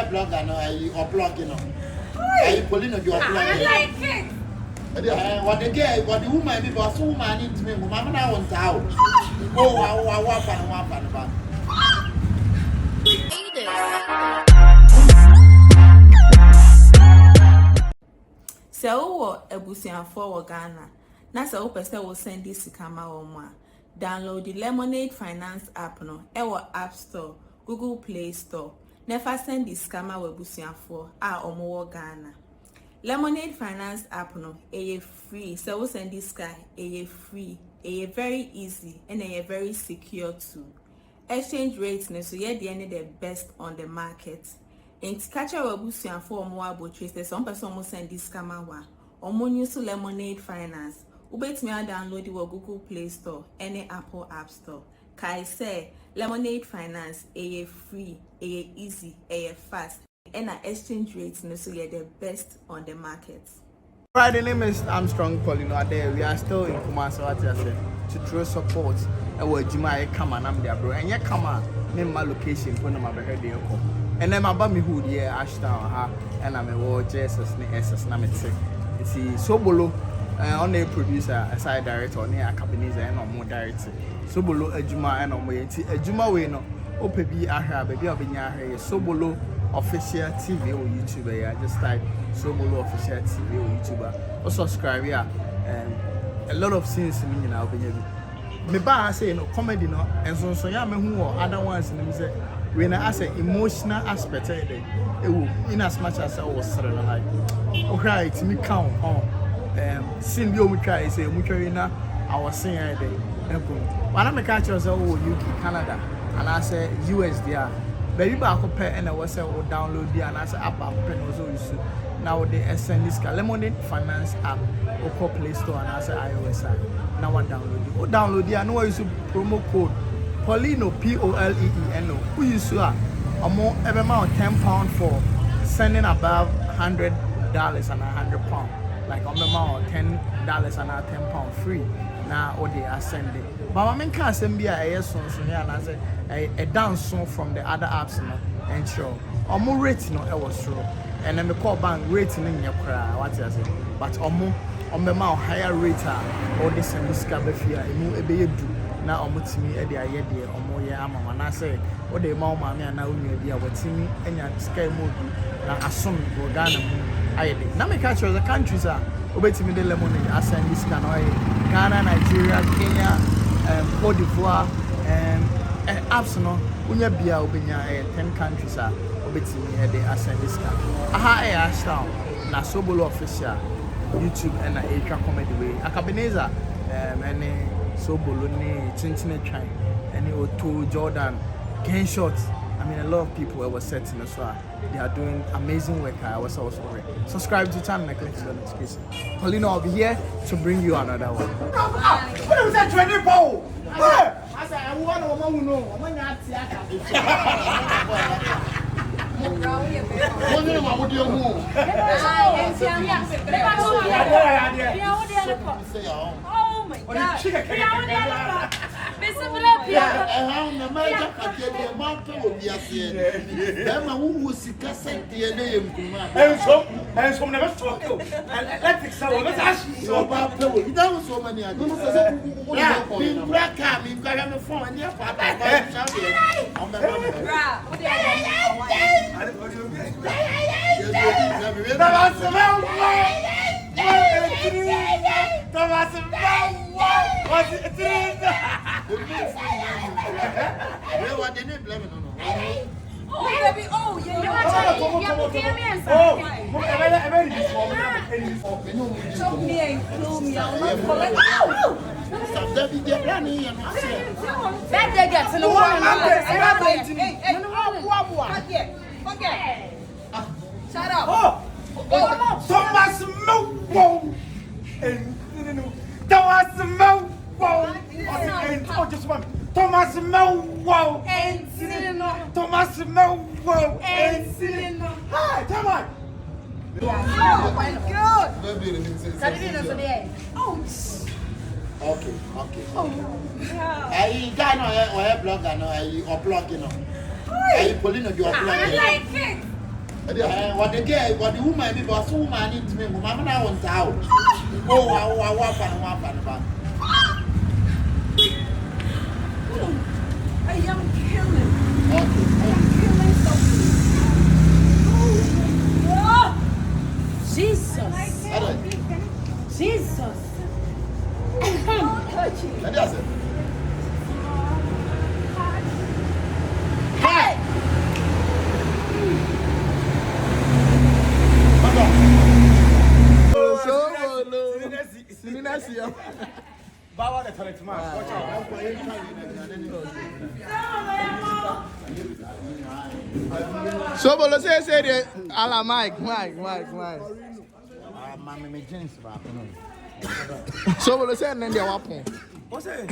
blogger no, or blog, you know. Poleeno, you are blogging. I like it. What the girl, what the woman, be was woman into me, Mamma, I want out. Oh, I want one. So, a busian for Ghana. Nasa Opesta will send this to Kama Oma. Download the Lemonade Finance app no, our App Store, Google Play Store. Never send this scammer webusian for Omo Ghana. Lemonade Finance app no, free. So we send this guy free, very easy and very secure too. Exchange rates no, so the best on the market. And to catch our webusian for more about trace, some person will send this scammer one. Omo use Lemonade Finance. Ubet me download the Google Play Store, any Apple App Store. Kai say Lemonade Finance free, easy, fast, and our exchange rates so you're the best on the market. Right, the name is Armstrong Poleeno. There we are still in Kumasi, what I said, to throw support. Our Jima come and I'm there, bro. And you come on, name my location when I'm over here. And then my bummy hood here, Ashtown, and I'm a war Jesus, Namitse. It's Soobolo. On the producer, aside director, near Akabenezer and on more director. Soobolo Ejuma and on way. Ejuma way no. Opebi Aha, baby of Binya, Soobolo official TV or YouTuber. Just type Soobolo official TV or YouTuber. Or subscribe, yeah. A lot of scenes in me now. Me ba say no comedy no, and so yeah, me who other ones in say when I say emotional aspect, in as much as I was like, okay, it's me count on. Sin bio we try say we try na our saying day when I make catch us UK Canada and I say US there baby back up and I was say download there and I say app pen also use now they send this Lemonade Finance app or Play Store and I say iOS now I download there no use promo code Poleeno Poleeno who use more every month £10 for sending above $100 and £100. Like on the mouth, $10 and £10 free. Now, or they are sending. But I mean, can't send me a song, and I say a dance song from the other apps, and show. Or more rating, no, it was true. And then the call bank rating in your cry, what I say. But on the mouth, higher rater, or this and this cabafia, a be do. Now, almost to me, a day, or more, yeah, and I say, what the mama, and now we be our team, and your sky movie. Now, as soon as Ghana. Now me catch the countries are obey me the Lemonade. I send this kind of Ghana, Nigeria, Kenya, Cote d'Ivoire, apps no. Unya bia obenya 10 countries are obey me the I send this kind. Aha Ashtown na Soobolo official YouTube and a comedy way. Akabenezer and Soobolo ni Twan and Oto Jordan Game Shots. I mean, a lot of people were setting as well. They are doing amazing work. I was also ready. Subscribe to the channel and click the notification. Poleeno, I'll be here to bring you another one. What was that 20 pound? I said, I want a woman who knows. I'm not Oh my God. Shut up. Thomas Mo. Thomas Mo. Oh, just one. Thomas Mo. Thomas Mo. Hi, come on. Oh my God. Okay. I got no blogger no, or blogging no. Poleeno, you are blogging. I like it. What the girl, what the woman be boss woman into me, Mamma now wants out. Oh, I am killing. Okay. Killing something. Oh, Jesus. Jesus. That's it. Hey! Bawa the toilet man. Watch out. Soobolo say the ala Mike. Mamma, me jeans back. Soobolo say nne dia wapo. What's it?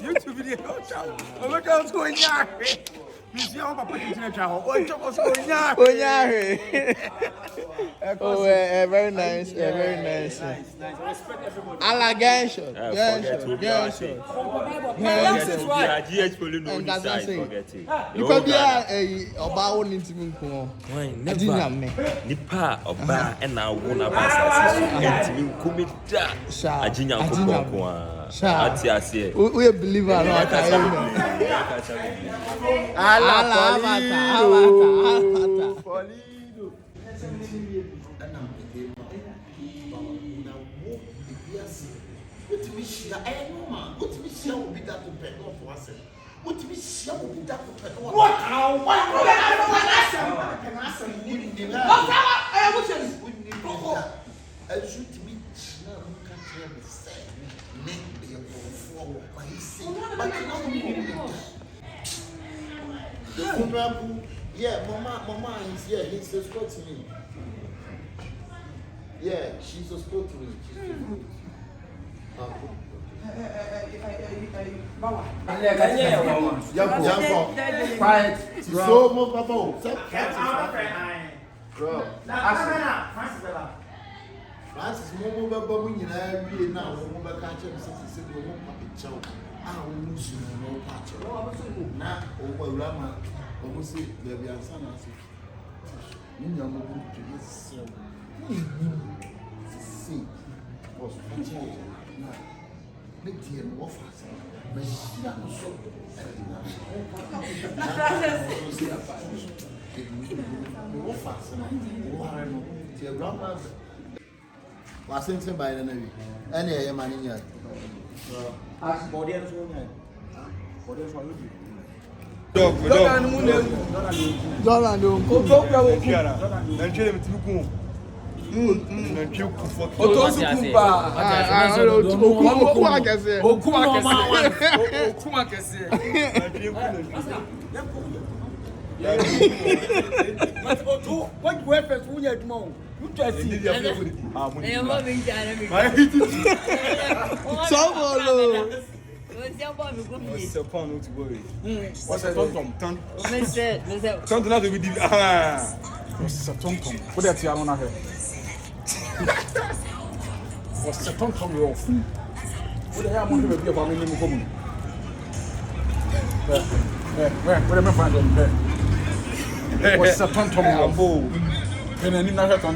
YouTube video. Watch out. Watch out. What's going on? Miss your papa is in a jar. Watch out. What's going on? Oh, very nice. Very nice. Respect everybody. Ala Gensho. GH Poleeno on the side, forget it. Because they are about one intimate. Nipa oba and now one of us intimate kumida. Ajinya kukonko. Ati ase. We believe or not. Ala Poleeno. What we share, I know, man. What we share will be that to pay off for us. What we share will be that to pay off. What? Yeah, Mama is here. He's supporting me. Yeah, she's supporting me. Quiet. So much, Papa. Francis, Momo, Baba, when you are now, Momo, catch him since he said, "Momo, Papa, chow." I will lose you, no patch. Now, over Rama, almost say, baby, and son, I say, you know, to this see, was watching now. Make the offers. But she doesn't show. Was sent by the Navy. Any man in here. Ask body and so on. What's a pound to worry? What's a tom? Something not to be what's a tom? What that's your own here? What's a tom off? What the hell am I going to be about me? Where am I finding? What's a tom? Can I need not tom?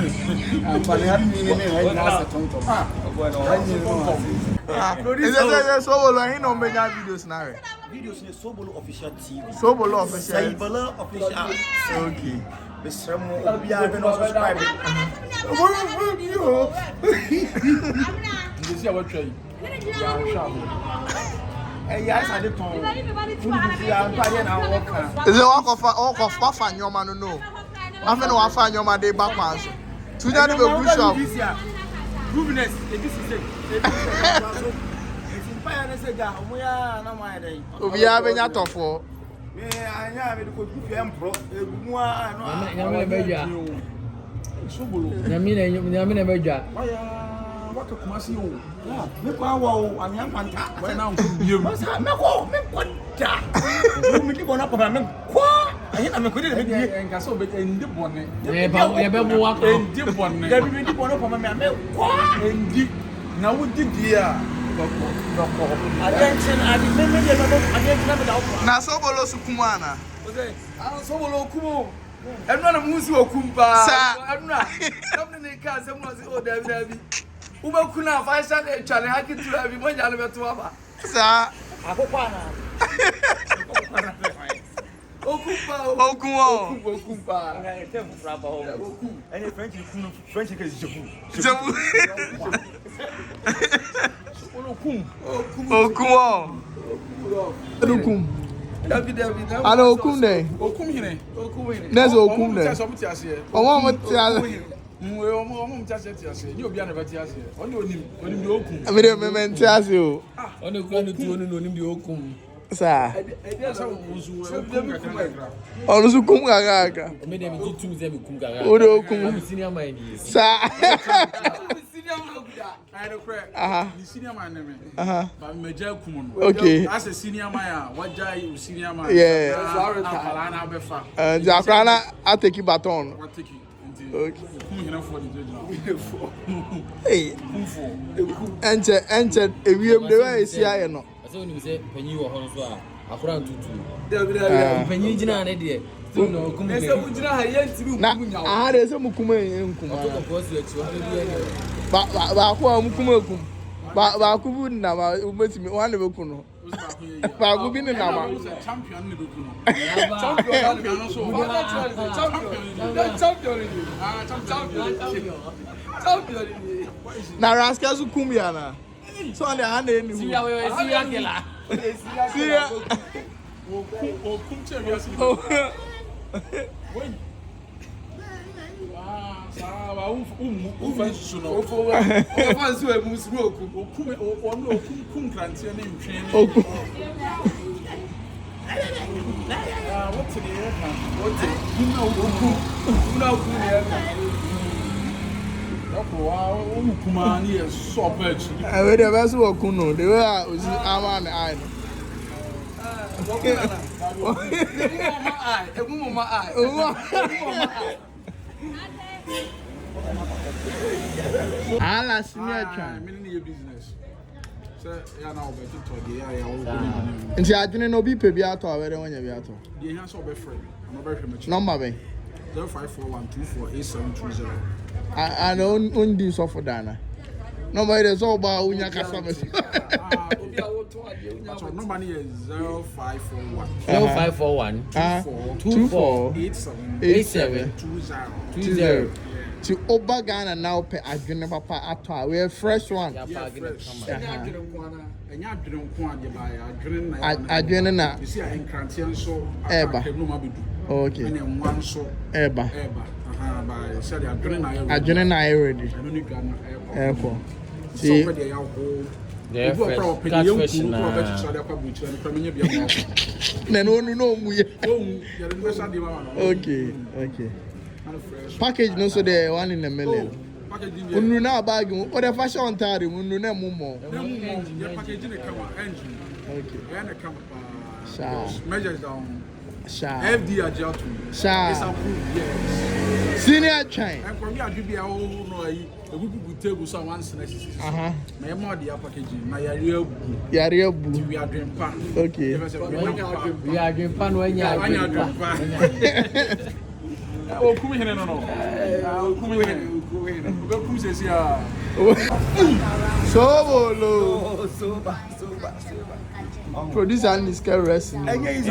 I'm going to videos now. Videos in Soobolo official TV. Soobolo official. Soobolo official. Okay. Mr. Mo, we are going to subscribe. You see what trade? Yes, I did. Is it walk of Wafa your man? No. I'm going to Wafa your man day back once. To that, we will shop. Goodness, this is it. We are having a top for. I have a good emperor. What a commercial. Make our wow, I'm young man. When I'm you must have no what? You go up on I am a good and so big in the bonnet. Never walk in the bonnet. Every one of my man. Now, what did you Na Soobolo Sukumana. Ose, Soobolo okumo. Enuna na musu okumpa. Enuna. Kamne ne ka se mu ase o David. Uba kuna fa sha de chale hakitu abi mo nyale beto aba. Sa. Akokwa na. Okumpa. Any French can Jabu. Okum. David. Ana okum de. Okum hine. Nezo okum de. Omo mo ti ase. Omo mtiase tiase. Ni obi ana beti ase. Oni onim de okum. Amede me menti ase o. Oni kura no tu oni no onim de okum. Sa. Asa wuzu okum kakra. Onu su kum gaga. Omede mi tutu ze mi kum gaga. O de okum. Senior man di. Sa. Senior man guda. I know correct. The senior man name. Ba meja kum no. Okay. As a senior man ya, waja you senior man. Yeah. Sorry ta. Na befa. Jakrana ateki baton. What take it? Okay. Kum hina for the judge. Hey. Kum for. Enche ewiem de wa esi aye no. Ase oni se panyi wo ho so a akora ntutu. David. Panyi gina na de. So no kum. Ese ujina ha yentimi Na kum nyawo. aha de se mukuma enkuma. To ko si echi o de ye. Ba ko mukuma ekum. Ba ko bu na ma umetimi wan de beku no. Ba ko bi ni na ma. Champion ne beku no. Champion. Na rascal su kum ya na. So on the hand any. Siya we siya kela. Siya. Okum chemi asili. Sawa fansu no. O fansu e musu okum. Okum krantie ne ntwen. Okum. What's the name? What's it? Okum ne. Kumani is so bad. I read the best work kuno. They were ama me eye. Ala senior try. Mini business. So ya na obeto to de ya wo. Nti adwene no bi pe bi ato awere wonya bi ato. De ha so be friend. I'm be hweme. Number be 0541248720. I know undi so for dana. Number is all about unya kasama. So number is 0541 0541 24 87 20. To Oba Ghana now pay adwene papa ato we fresh one. Adwene na. You see enkrantie so Eba. Okay. And then one so Eba. By said Adwene na ready. Eko. See. The first catfish na. Na no mu ye. Okay. Package no so the 1 in a million. Unu na bag o the fashion tare unu na mumo. Package in the engine. Okay. And the camera. Measures down. FD adjust. It's Sha. approved, yes. Senior chain. And for me, I do be a whole no. A good table, so once next. My mother, the packaging, my real. Yare bu. We are doing pan. Okay. We are doing pan when you are doing pan. Oh, come here, no. Come here. Come here. Soobolo. Producer and this guy wrestling. I don't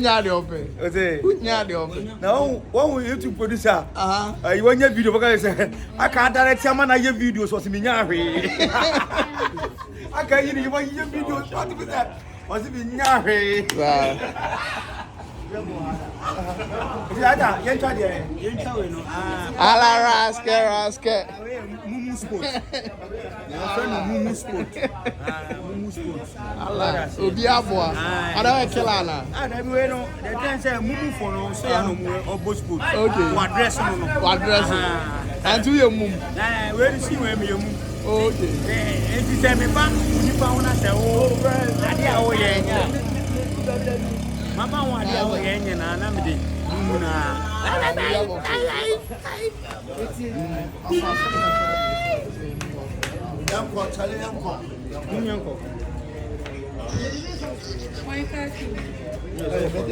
know the open. Unya the open. Now, one YouTube producer. You want your video because I can't direct someone I your videos was me. I can't you want your videos. What is that? Was it me? Ala rascal. Mumu Sport. Mumu Sport. Allah. Obi aboa. Ada we kila na. That way no. The time say mumu for no say no obo sport. Okay. What dress no. What dress? And to your mum. Where see where me mum. Okay. If you say me pa, you pa una say oh, ade a wo ye nya. Mama wa ade a wo ye nya na me de. Mumu na. America.